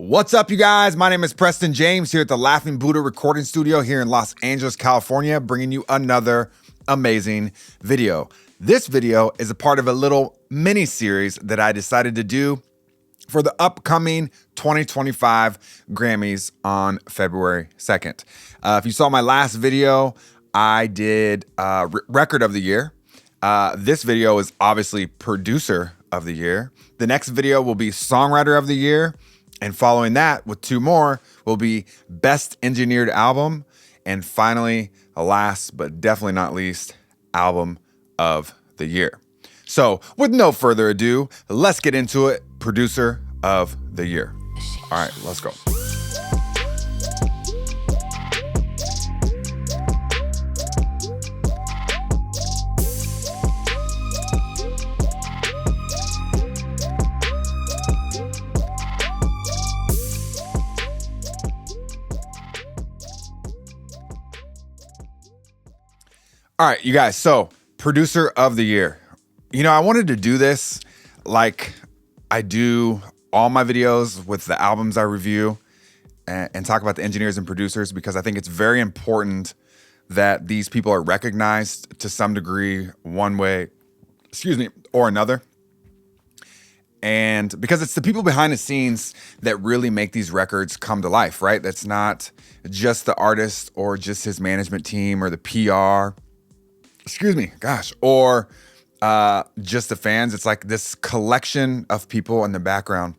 What's up, you guys? My name is Preston James here at the Laughing Buddha Recording Studio here in Los Angeles, California, bringing you another amazing video. This video is a part of a little mini series that I decided to do for the upcoming 2025 Grammys on February 2nd. If you saw my last video, I did Record of the Year. This video is obviously Producer of the Year. The next video will be Songwriter of the Year. And following that, with two more, will be Best Engineered Album. And finally, last but definitely not least, Album of the Year. So with no further ado, let's get into it. Producer of the Year. All right, let's go. All right, you guys, so Producer of the Year. You know, I wanted to do this like I do all my videos with the albums I review and talk about the engineers and producers, because I think it's very important that these people are recognized to some degree, one way, or another. And because it's the people behind the scenes that really make these records come to life, right? That's not just the artist or just his management team or the PR. Or just the fans. It's like this collection of people in the background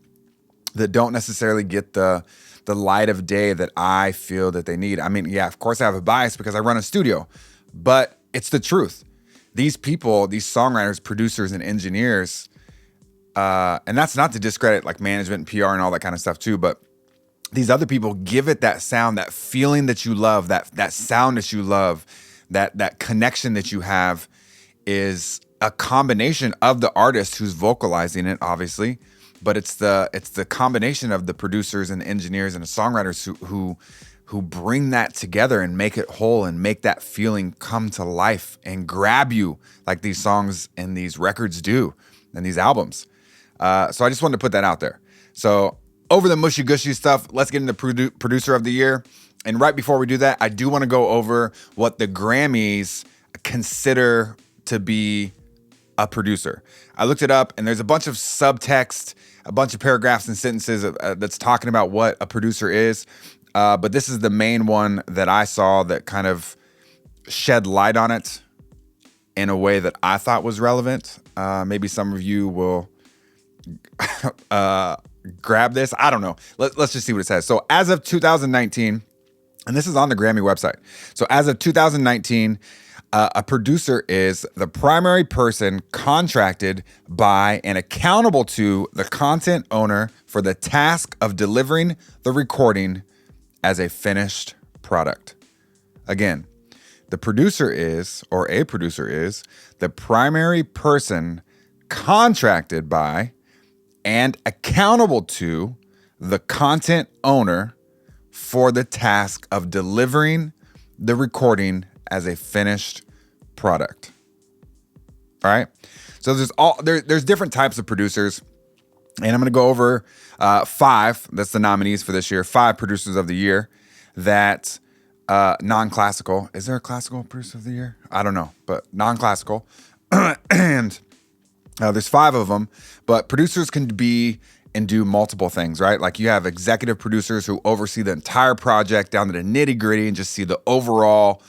that don't necessarily get the light of day that I feel that they need. I mean, yeah, of course I have a bias because I run a studio, but it's the truth. These people, these songwriters, producers, and engineers, and that's not to discredit like management and PR and all that kind of stuff too, but these other people give it that sound, that feeling that you love, that sound that you love. That connection that you have is a combination of the artist who's vocalizing it, obviously, but it's the combination of the producers and the engineers and the songwriters who bring that together and make it whole and make that feeling come to life and grab you like these songs and these records do and these albums. So I just wanted to put that out there. So over the mushy gushy stuff, let's get into Producer of the Year. And right before we do that, I do want to go over what the Grammys consider to be a producer. I looked it up, and there's a bunch of subtext, a bunch of paragraphs and sentences that's talking about what a producer is. But this is the main one that I saw that kind of shed light on it in a way that I thought was relevant. Maybe some of you will grab this. I don't know. Let's just see what it says. So as of 2019... and this is on the Grammy website. So as of 2019, a producer is the primary person contracted by and accountable to the content owner for the task of delivering the recording as a finished product. Again, the producer is, or a producer is, the primary person contracted by and accountable to the content owner for the task of delivering the recording as a finished product. All right. So there's different types of producers, and I'm going to go over 5. That's the nominees for this year. 5 producers of the year that non-classical. Is there a classical producer of the year? I don't know, but non-classical. And there's 5 of them, but producers can be and do multiple things, right? Like you have executive producers who oversee the entire project down to the nitty gritty and just see the overall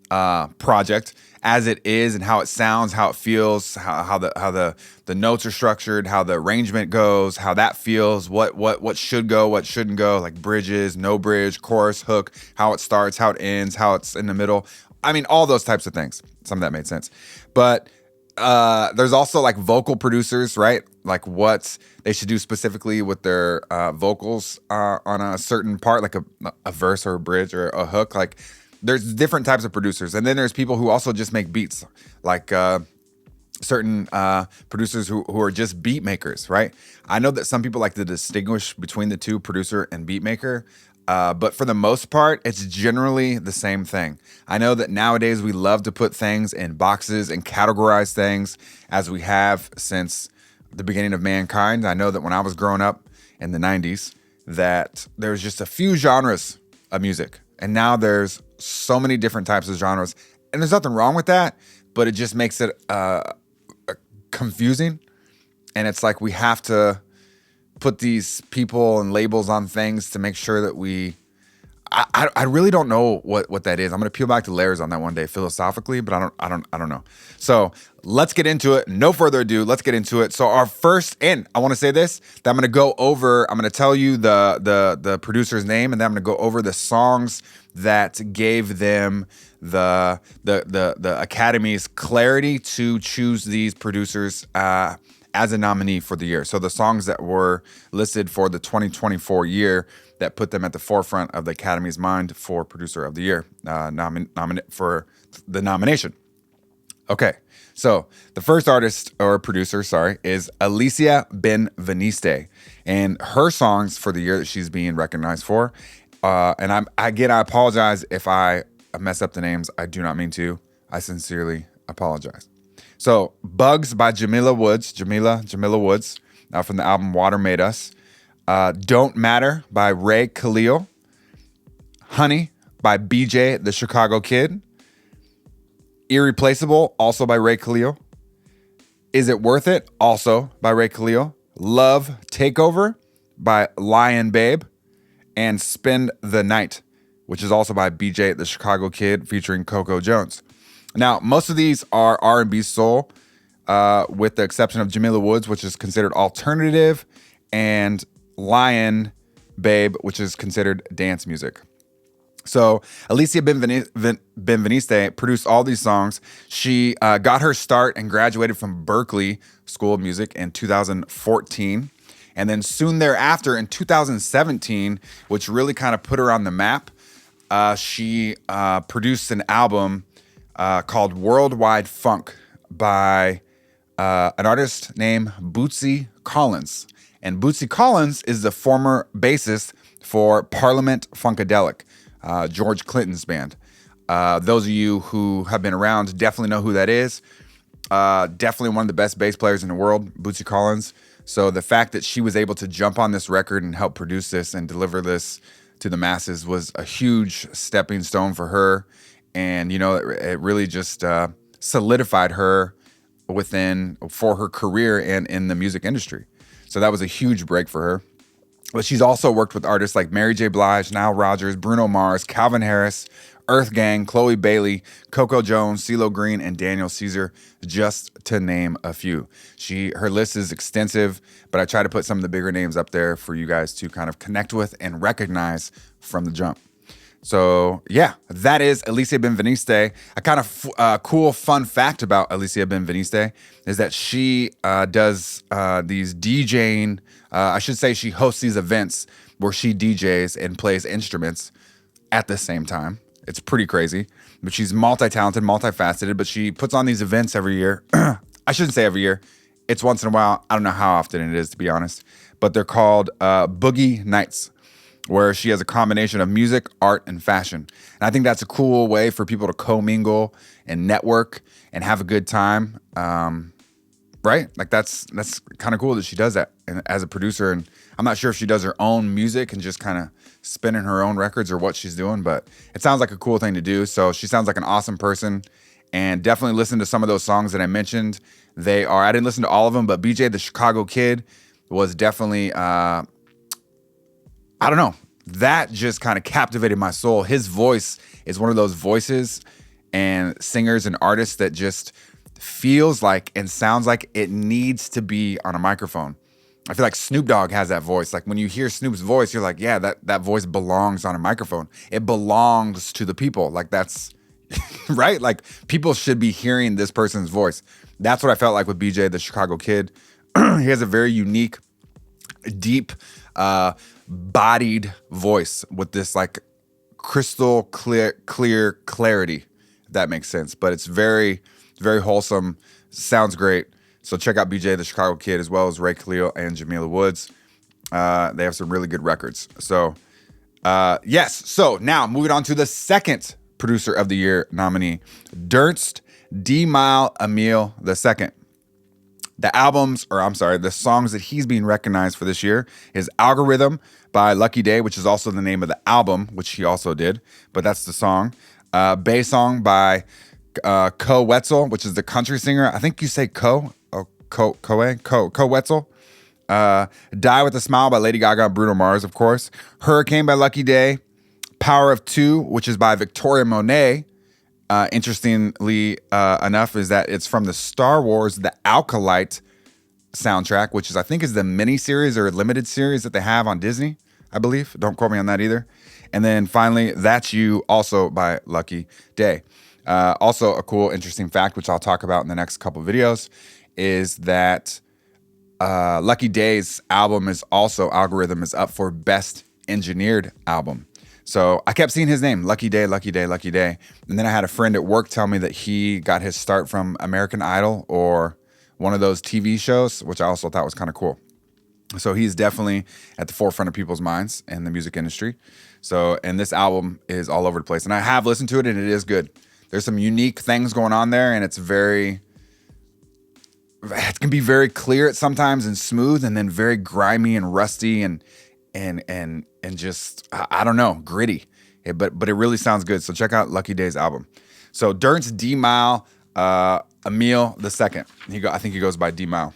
project as it is and how it sounds, how it feels, how the notes are structured, how the arrangement goes, how that feels, what should go, what shouldn't go, like bridges, no bridge, chorus, hook, how it starts, how it ends, how it's in the middle. I mean, all those types of things. Some of that made sense. But there's also like vocal producers, right? Like what they should do specifically with their vocals on a certain part, like a verse or a bridge or a hook. Like there's different types of producers. And then there's people who also just make beats, like certain producers who are just beat makers, right? I know that some people like to distinguish between the two, producer and beat maker. But for the most part, it's generally the same thing. I know that nowadays we love to put things in boxes and categorize things as we have since the beginning of mankind. I know that when I was growing up in the 90s, that there's just a few genres of music, and now there's so many different types of genres, and there's nothing wrong with that, but it just makes it confusing. And it's like we have to put these people and labels on things to make sure that I really don't know what that is. I'm gonna peel back the layers on that one day philosophically, but I don't know. So let's get into it. No further ado, let's get into it. So our first, and I want to say this, that I'm gonna tell you the producer's name, and then I'm gonna go over the songs that gave them the Academy's clarity to choose these producers as a nominee for the year. So the songs that were listed for the 2024 year that put them at the forefront of the Academy's mind for Producer of the Year, for the nomination. Okay, so the first artist or producer, is Alicia Benveniste, and her songs for the year that she's being recognized for. And I apologize if I mess up the names. I do not mean to. I sincerely apologize. So Bugs by Jamila Woods, from the album Water Made Us. Don't Matter by Ray Khalil. Honey by BJ the Chicago Kid. Irreplaceable, also by Ray Khalil. Is It Worth It, also by Ray Khalil. Love Takeover by Lion Babe. And Spend the Night, which is also by BJ the Chicago Kid featuring Coco Jones. Now, most of these are R&B soul, with the exception of Jamila Woods, which is considered alternative, and Lion Babe, which is considered dance music. So Alicia Benveniste produced all these songs. She got her start and graduated from Berklee School of Music in 2014. And then soon thereafter, in 2017, which really kind of put her on the map, she produced an album called Worldwide Funk by an artist named Bootsy Collins. And Bootsy Collins is the former bassist for Parliament Funkadelic, George Clinton's band. Those of you who have been around definitely know who that is. Definitely one of the best bass players in the world, Bootsy Collins. So the fact that she was able to jump on this record and help produce this and deliver this to the masses was a huge stepping stone for her. And, it really just solidified her for her career and in the music industry. So that was a huge break for her. But she's also worked with artists like Mary J. Blige, Nile Rodgers, Bruno Mars, Calvin Harris, Earth Gang, Chloe Bailey, Coco Jones, CeeLo Green, and Daniel Caesar, just to name a few. Her list is extensive, but I try to put some of the bigger names up there for you guys to kind of connect with and recognize from the jump. So yeah, that is Alicia Benveniste. A kind of cool fun fact about Alicia Benveniste is that she does these DJing. I should say she hosts these events where she DJs and plays instruments at the same time. It's pretty crazy, but she's multi-talented, multifaceted, but she puts on these events every year. I shouldn't say every year. It's once in a while. I don't know how often it is, to be honest, but they're called Boogie Nights, where she has a combination of music, art, and fashion. And I think that's a cool way for people to commingle and network and have a good time. Right? Like that's kind of cool that she does that and as a producer. And I'm not sure if she does her own music and just kind of spinning her own records or what she's doing, but it sounds like a cool thing to do. So she sounds like an awesome person, and definitely listen to some of those songs that I mentioned. I didn't listen to all of them, but BJ the Chicago Kid was definitely, I don't know, that just kind of captivated my soul. His voice is one of those voices and singers and artists that just feels like and sounds like it needs to be on a microphone. I feel like Snoop Dogg has that voice. Like when you hear Snoop's voice, you're like, yeah, that voice belongs on a microphone. It belongs to the people. Like that's right. Like people should be hearing this person's voice. That's what I felt like with BJ the Chicago Kid. He has a very unique, deep, bodied voice with this like crystal clear clarity, if that makes sense. But it's very, very wholesome. Sounds great. So check out BJ the Chicago Kid as well as Ray Khalil and Jamila Woods. They have some really good records. So yes. So now moving on to the second Producer of the Year nominee, Ernst D. Mile Emil II. the songs that he's being recognized for this year is Algorithm by Lucky Day, which is also the name of the album, which he also did, but that's the song. Bay Song by Ko Wetzel, which is the country singer. I think you say Ko Wetzel. Die with a Smile by Lady Gaga and Bruno Mars, of course. Hurricane by Lucky Day. Power of Two, which is by Victoria Monet. Interestingly enough, is that it's from the Star Wars The Alkalite soundtrack, which I think is the mini series or limited series that they have on Disney, I believe. Don't quote me on that either. And then finally, That's You, also by Lucky Day. Also a cool, interesting fact, which I'll talk about in the next couple videos, is that Lucky Day's album is also, Algorithm is up for Best Engineered Album. So I kept seeing his name, Lucky Day, Lucky Day, Lucky Day. And then I had a friend at work tell me that he got his start from American Idol or one of those TV shows, which I also thought was kind of cool. So he's definitely at the forefront of people's minds in the music industry. So, and this album is all over the place. And I have listened to it, and it is good. There's some unique things going on there, and it can be very clear at sometimes and smooth, and then very grimy and rusty and just, I don't know, gritty. But it really sounds good. So check out Lucky Day's album. So Durance D Mile, Emil the second. I think he goes by D Mile.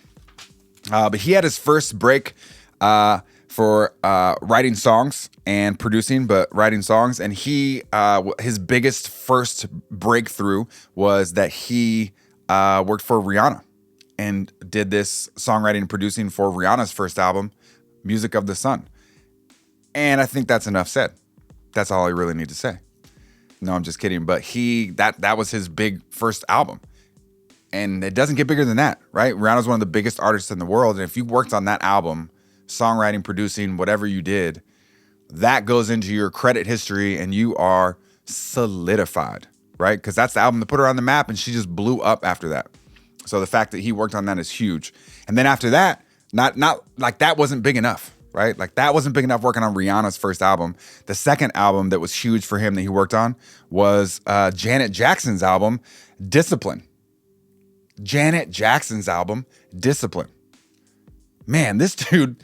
But he had his first break for writing songs and producing, but writing songs. And his biggest first breakthrough was that he worked for Rihanna and did this songwriting and producing for Rihanna's first album, Music of the Sun. And I think that's enough said. That's all I really need to say. No, I'm just kidding. But that was his big first album. And it doesn't get bigger than that, right? Rihanna's one of the biggest artists in the world. And if you worked on that album, songwriting, producing, whatever you did, that goes into your credit history and you are solidified, right? Because that's the album that put her on the map, and she just blew up after that. So the fact that he worked on that is huge. And then after that, not like that wasn't big enough, right? Like that wasn't big enough working on Rihanna's first album. The second album that was huge for him that he worked on was Janet Jackson's album, Discipline. Janet Jackson's album, Discipline. Man, this dude's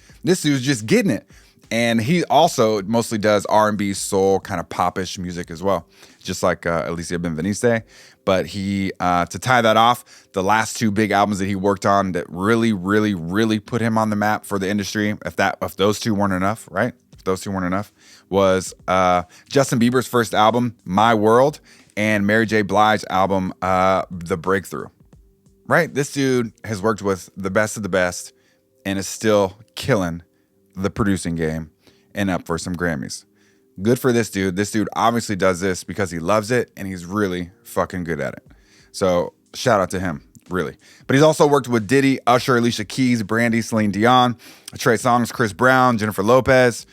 just getting it. And he also mostly does R&B, soul, kind of popish music as well, just like Alicia Benveniste. But he, to tie that off, the last two big albums that he worked on that really, really, really put him on the map for the industry, if those two weren't enough, right? If those two weren't enough, was Justin Bieber's first album, My World, and Mary J. Blige's album, The Breakthrough. Right? This dude has worked with the best of the best and is still killing the producing game and up for some Grammys. Good for this dude. This dude obviously does this because he loves it and he's really fucking good at it. So shout out to him, really. But he's also worked with Diddy, Usher, Alicia Keys, Brandy, Celine Dion, Trey Songz, Chris Brown, Jennifer Lopez,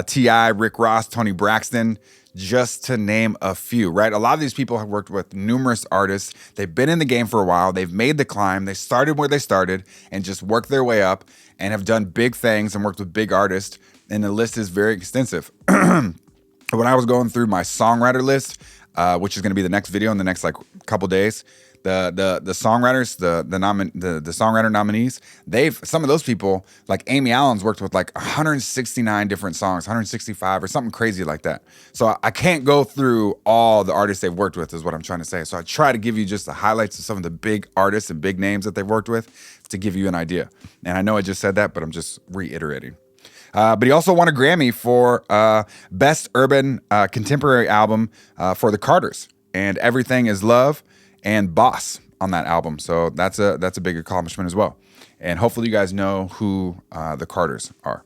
T.I., Rick Ross, Tony Braxton, just to name a few, right? A lot of these people have worked with numerous artists. They've been in the game for a while. They've made the climb. They started where they started and just worked their way up and have done big things and worked with big artists. And the list is very extensive. When I was going through my songwriter list, which is going to be the next video in the next couple days, the songwriters, the songwriter nominees, some of those people, like Amy Allen's worked with 169 different songs, 165 or something crazy like that. So I can't go through all the artists they've worked with is what I'm trying to say. So I try to give you just the highlights of some of the big artists and big names that they've worked with to give you an idea. And I know I just said that, but I'm just reiterating. But he also won a Grammy for Best Urban Contemporary Album for the Carters, and Everything Is Love and Boss on that album. So that's a big accomplishment as well. And hopefully you guys know who the Carters are.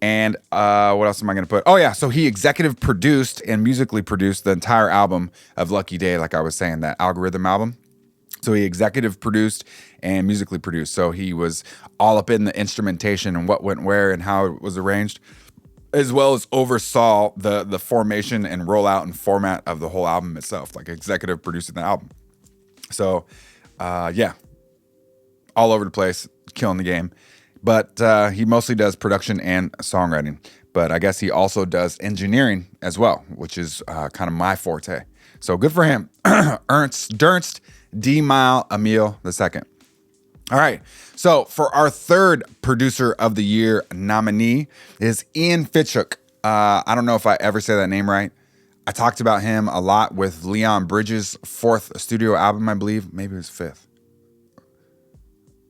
And what else am I going to put? Oh yeah, so he executive produced and musically produced the entire album of Lucky Day, like I was saying, that Algorithm album. So he executive produced and musically produced. So he was all up in the instrumentation and what went where and how it was arranged, as well as oversaw the formation and rollout and format of the whole album itself, like executive producing the album. So, yeah, all over the place, killing the game. But he mostly does production and songwriting. But I guess he also does engineering as well, which is kind of my forte. So good for him. Durance D. Mile Emil II. All right. So for our third producer of the year nominee is Ian Fitchuk. I don't know if I ever say that name right. I talked about him a lot with Leon Bridges' fourth studio album, I believe. Maybe it was fifth.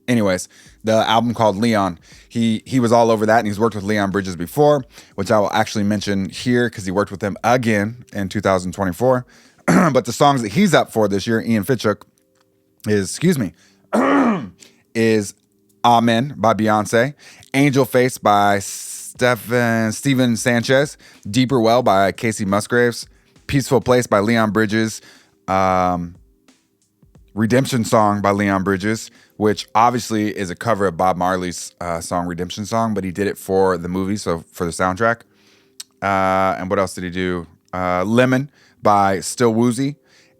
Anyways, the album called Leon, he was all over that, and he's worked with Leon Bridges before, which I will actually mention here because he worked with him again in 2024. But the songs that he's up for this year, Ian Fitchuk, is Amen by Beyonce, Angel Face by Steven Sanchez, Deeper Well by Casey Musgraves, Peaceful Place by Leon Bridges, Redemption Song by Leon Bridges, which obviously is a cover of Bob Marley's song Redemption Song, but he did it for the movie, so for the soundtrack. And what else did he do? Lemon by Still Woozy,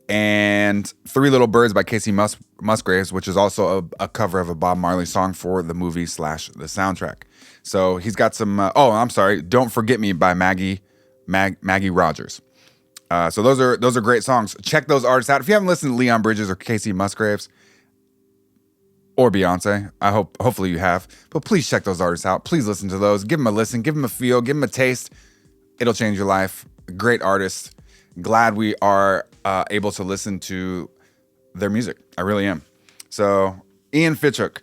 and Three Little Birds by Casey Musgraves, which is also a cover of a Bob Marley song for the movie / the soundtrack. So he's got some, Don't Forget Me by Maggie Rogers. So those are great songs. Check those artists out. If you haven't listened to Leon Bridges or Casey Musgraves or Beyonce, hopefully you have, but please check those artists out. Please listen to those. Give them a listen, give them a feel, give them a taste. It'll change your life. Great artists. Glad we are able to listen to their music. I really am. So Ian Fitchuk.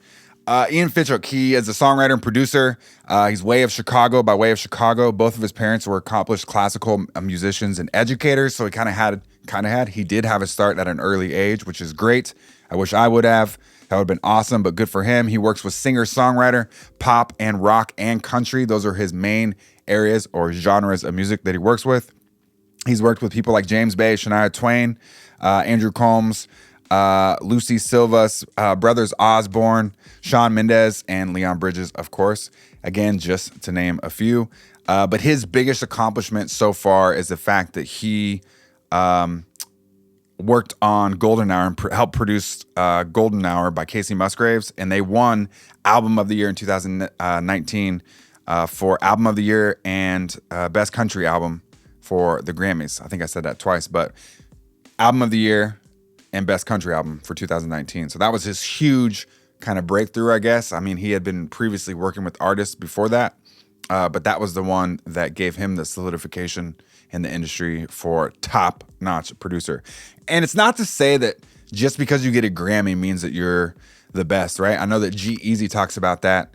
He is a songwriter and producer. He's way of Chicago. Both of his parents were accomplished classical musicians and educators, so he did have a start at an early age, which is great. I wish I would have. That would have been awesome, but good for him. He works with singer-songwriter, pop and rock and country. Those are his main areas or genres of music that he works with. He's worked with people like James Bay, Shania Twain, Andrew Combs, Lucy Silva's brothers Osborne, Shawn Mendes, and Leon Bridges, of course. Again, just to name a few. But his biggest accomplishment so far is the fact that he worked on Golden Hour and helped produce Golden Hour by Casey Musgraves, and they won Album of the Year in 2019 for Album of the Year and Best Country Album for the Grammys. I think I said that twice, but Album of the Year and Best Country Album for 2019. So that was his huge kind of breakthrough, I guess. I mean, he had been previously working with artists before that, but that was the one that gave him the solidification in the industry for top-notch producer. And it's not to say that just because you get a Grammy means that you're the best, right? I know that G-Eazy talks about that,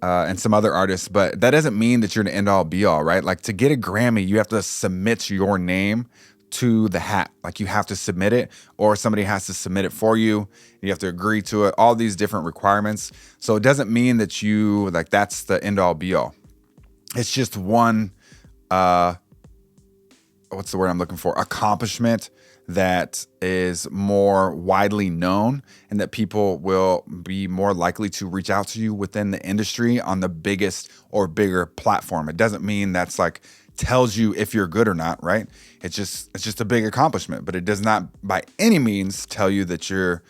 and some other artists, but that doesn't mean that you're an end-all be-all, right? Like, to get a Grammy, you have to submit your name to the hat. Like, you have to submit it, or somebody has to submit it for you. You have to agree to it, all these different requirements. So it doesn't mean that that's the end-all be-all. It's just one, what's the word I'm looking for? Accomplishment that is more widely known, and that people will be more likely to reach out to you within the industry on the biggest or bigger platform. It doesn't mean that's like tells you if you're good or not, right? It's just a big accomplishment, but it does not by any means tell you that you're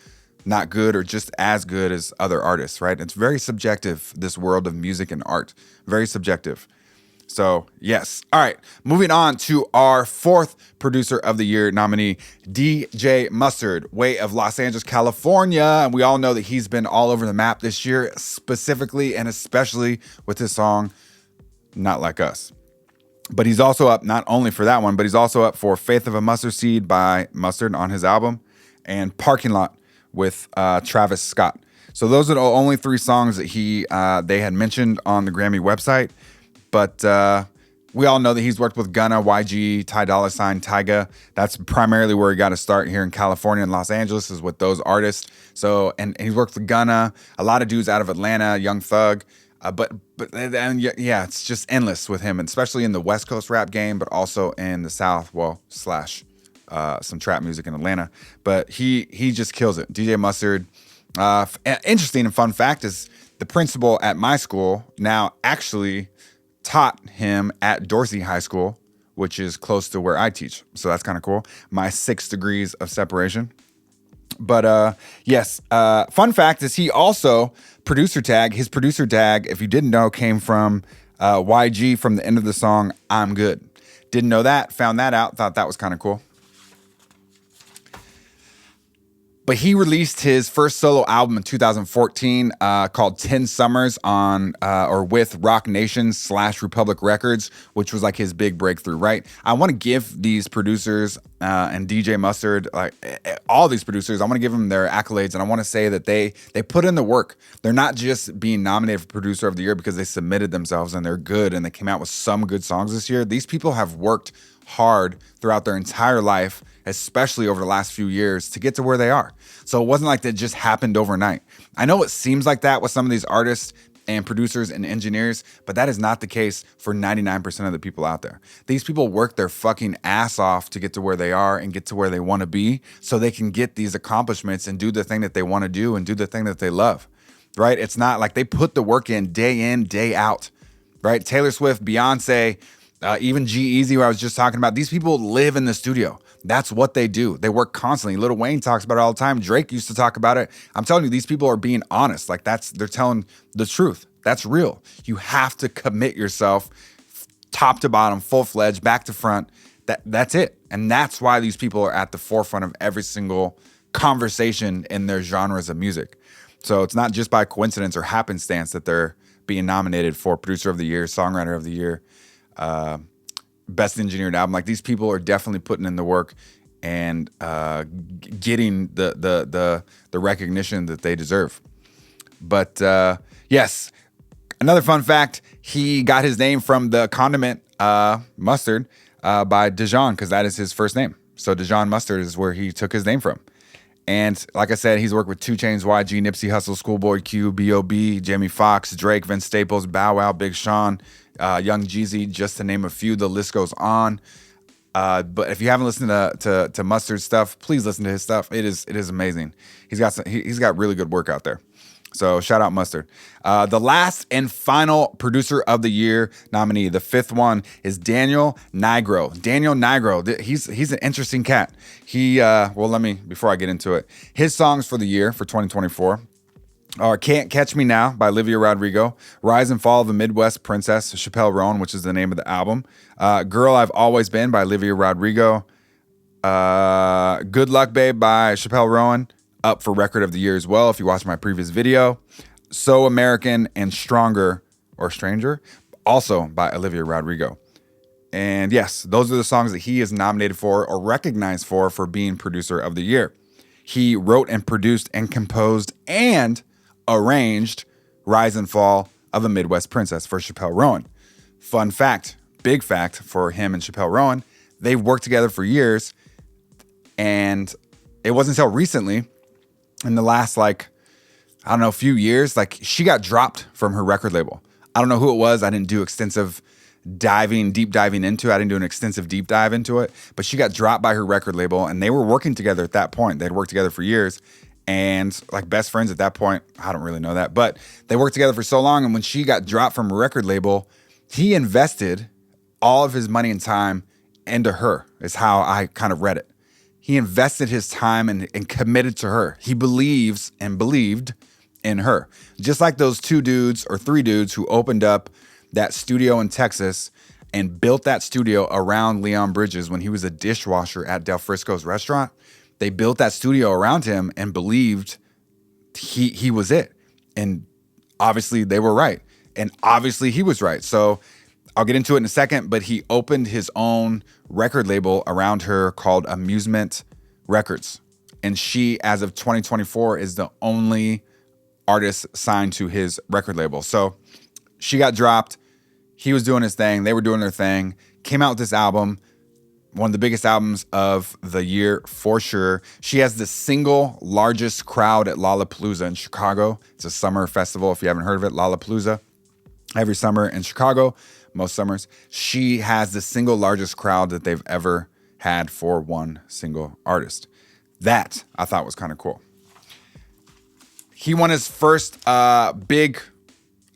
not good or just as good as other artists, right? It's very subjective, this world of music and art. Very subjective. So, yes. All right. Moving on to our fourth producer of the year nominee, DJ Mustard, way of Los Angeles, California. And we all know that he's been all over the map this year, specifically and especially with his song, Not Like Us. But he's also up not only for that one, but he's also up for Faith of a Mustard Seed by Mustard on his album, and Parking Lot with Travis Scott. So those are the only three songs that they had mentioned on the Grammy website. But we all know that he's worked with Gunna, YG, Ty Dolla $ign, Tyga. That's primarily where he got to start here in California and Los Angeles, is with those artists. So, and he's worked with Gunna, a lot of dudes out of Atlanta, Young Thug. It's just endless with him, and especially in the West Coast rap game, but also in the South, / some trap music in Atlanta. But he just kills it. DJ Mustard. Interesting and fun fact is the principal at my school now actually taught him at Dorsey High School, which is close to where I teach. So that's kind of cool. My 6 degrees of separation. But yes, fun fact is he also his producer tag, if you didn't know, came from YG from the end of the song, I'm Good. Didn't know that, found that out, thought that was kind of cool. But he released his first solo album in 2014 called 10 Summers on or with Rock Nation / Republic Records, which was like his big breakthrough, right? I want to give these producers and DJ Mustard, like all these producers, I want to give them their accolades, and I want to say that they put in the work. They're not just being nominated for Producer of the Year because they submitted themselves and they're good and they came out with some good songs this year. These people have worked hard throughout their entire life, especially over the last few years, to get to where they are. So it wasn't like that just happened overnight. I know it seems like that with some of these artists and producers and engineers, but that is not the case for 99% of the people out there. These people work their fucking ass off to get to where they are and get to where they want to be so they can get these accomplishments and do the thing that they want to do and do the thing that they love, right? It's not like they put the work in, day out, right? Taylor Swift, Beyonce, even G-Eazy, who I was just talking about, these people live in the studio. That's what they do. They work constantly. Lil Wayne talks about it all the time. Drake used to talk about it. I'm telling you, these people are being honest. Like they're telling the truth. That's real. You have to commit yourself top to bottom, full-fledged, back to front. That's it. And that's why these people are at the forefront of every single conversation in their genres of music. So it's not just by coincidence or happenstance that they're being nominated for Producer of the Year, Songwriter of the Year, Best Engineered Album. Like, these people are definitely putting in the work and getting the recognition that they deserve. But yes, another fun fact: he got his name from the condiment mustard by Dijon, because that is his first name. So Dijon Mustard is where he took his name from. And like I said, he's worked with 2 Chainz, YG, Nipsey Hussle, Schoolboy Q, B.O.B., Jamie Foxx, Drake, Vince Staples, Bow Wow, Big Sean, Young Jeezy, just to name a few. The list goes on. But if you haven't listened to Mustard's stuff, please listen to his stuff. It is amazing. He's got really good work out there. So shout out Mustard. The last and final Producer of the Year nominee, the 5th one, is Daniel Nigro. Daniel Nigro, he's an interesting cat. Before I get into it, his songs for the year for 2024 are Can't Catch Me Now by Olivia Rodrigo, Rise and Fall of a Midwest Princess, Chappelle Roan, which is the name of the album, Girl I've Always Been by Olivia Rodrigo, Good Luck Babe by Chappelle Roan, up for Record of the Year as well if you watch my previous video, So American and Stronger or Stranger, also by Olivia Rodrigo. And yes, those are the songs that he is nominated for or recognized for being Producer of the Year. He wrote and produced and composed and arranged Rise and Fall of a Midwest Princess for Chappelle Roan. Fun fact, big fact for him and Chappelle Roan, they've worked together for years, and it wasn't until recently, in the last, few years, she got dropped from her record label. I don't know who it was. I didn't do extensive deep diving into it. I didn't do an extensive deep dive into it, but she got dropped by her record label, and they were working together at that point. They'd worked together for years and best friends at that point. I don't really know that, but they worked together for so long. And when she got dropped from a record label, he invested all of his money and time into her, is how I kind of read it. He invested his time and committed to her. He believes and believed in her. Just like those 2 dudes or 3 dudes who opened up that studio in Texas and built that studio around Leon Bridges when he was a dishwasher at Del Frisco's restaurant. They built that studio around him and believed he was it. And obviously they were right. And obviously he was right. So I'll get into it in a second, but he opened his own record label around her called Amusement Records. And she, as of 2024, is the only artist signed to his record label. So she got dropped. He was doing his thing. They were doing their thing. Came out with this album, one of the biggest albums of the year for sure. She has the single largest crowd at Lollapalooza in Chicago. It's a summer festival, if you haven't heard of it, Lollapalooza. Every summer in Chicago, most summers, she has the single largest crowd that they've ever had for one single artist. That I thought was kind of cool. He won his first big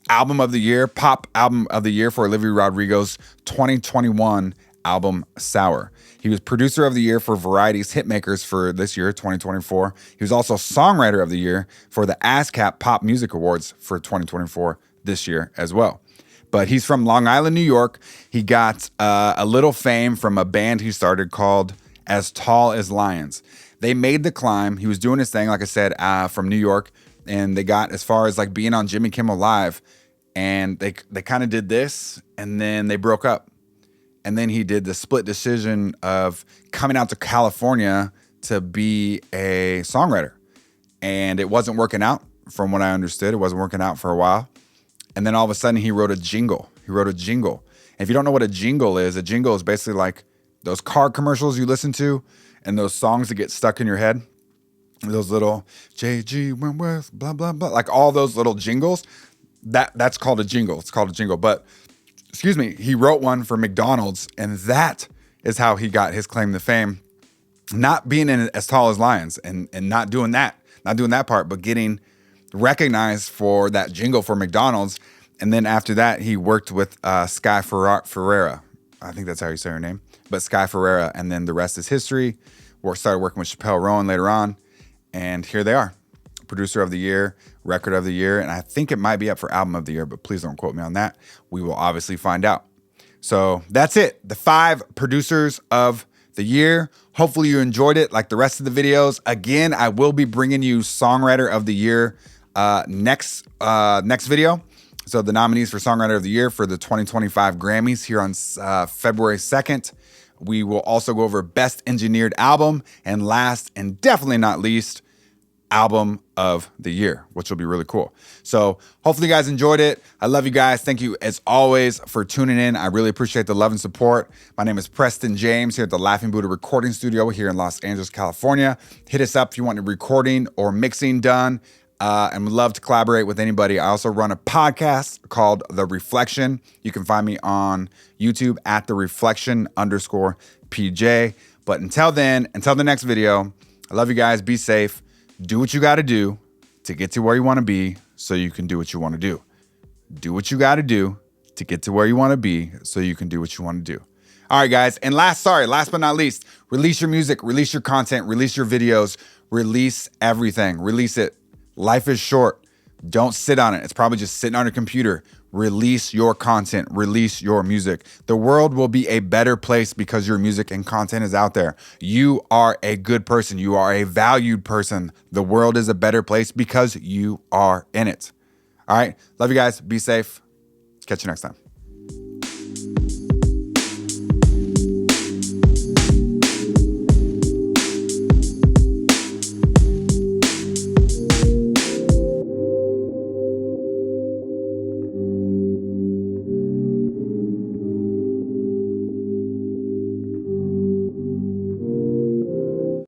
album of the year, pop album of the year for Olivia Rodrigo's 2021 album, Sour. He was Producer of the Year for Variety's Hitmakers for this year, 2024. He was also Songwriter of the Year for the ASCAP Pop Music Awards for 2024 this year as well. But he's from Long Island, New York. He got a little fame from a band he started called As Tall as Lions. They made the climb. He was doing his thing, like I said, from New York, and they got as far as like being on Jimmy Kimmel Live, and they kind of did this, and then they broke up. And then he did the split decision of coming out to California to be a songwriter. And it wasn't working out, from what I understood. It wasn't working out for a while. And then all of a sudden he wrote a jingle. And if you don't know what a jingle is basically like those car commercials you listen to and those songs that get stuck in your head. Those little JG Wentworth, blah, blah, blah. Like all those little jingles. That's called a jingle. It's called a jingle. But excuse me, he wrote one for McDonald's, and that is how he got his claim to fame. Not being in As Tall as Lions and not doing that part, but getting recognized for that jingle for McDonald's. And then after that, he worked with Sky Ferreira. I think that's how you say her name, but Sky Ferreira. And then the rest is history. Started working with Chappelle Rowan later on, and here they are. Producer of the Year, Record of the Year, and I think it might be up for Album of the Year, but please don't quote me on that. We will obviously find out. So that's it. The 5 producers of the year. Hopefully you enjoyed it like the rest of the videos. Again, I will be bringing you Songwriter of the Year next video. So the nominees for Songwriter of the Year for the 2025 Grammys here on February 2nd. We will also go over Best Engineered Album, and last and definitely not least, Album of the Year, which will be really cool. So hopefully you guys enjoyed it. I love you guys. Thank you as always for tuning in. I really appreciate the love and support. My name is Preston James here at the Laughing Buddha Recording Studio here in Los Angeles, California. Hit us up if you want a recording or mixing done, and would love to collaborate with anybody. I also run a podcast called The Reflection. You can find me on YouTube at The Reflection_PJ. But until then, until the next video, I love you guys. Be safe. Do what you got to do to get to where you want to be so you can do what you want to do. Do what you got to do to get to where you want to be so you can do what you want to do. All right, guys. And last but not least, release your music, release your content, release your videos, release everything. Release it. Life is short. Don't sit on it. It's probably just sitting on your computer. Release your content. Release your music. The world will be a better place because your music and content is out there. You are a good person. You are a valued person. The world is a better place because you are in it. All right. Love you guys. Be safe. Catch you next time.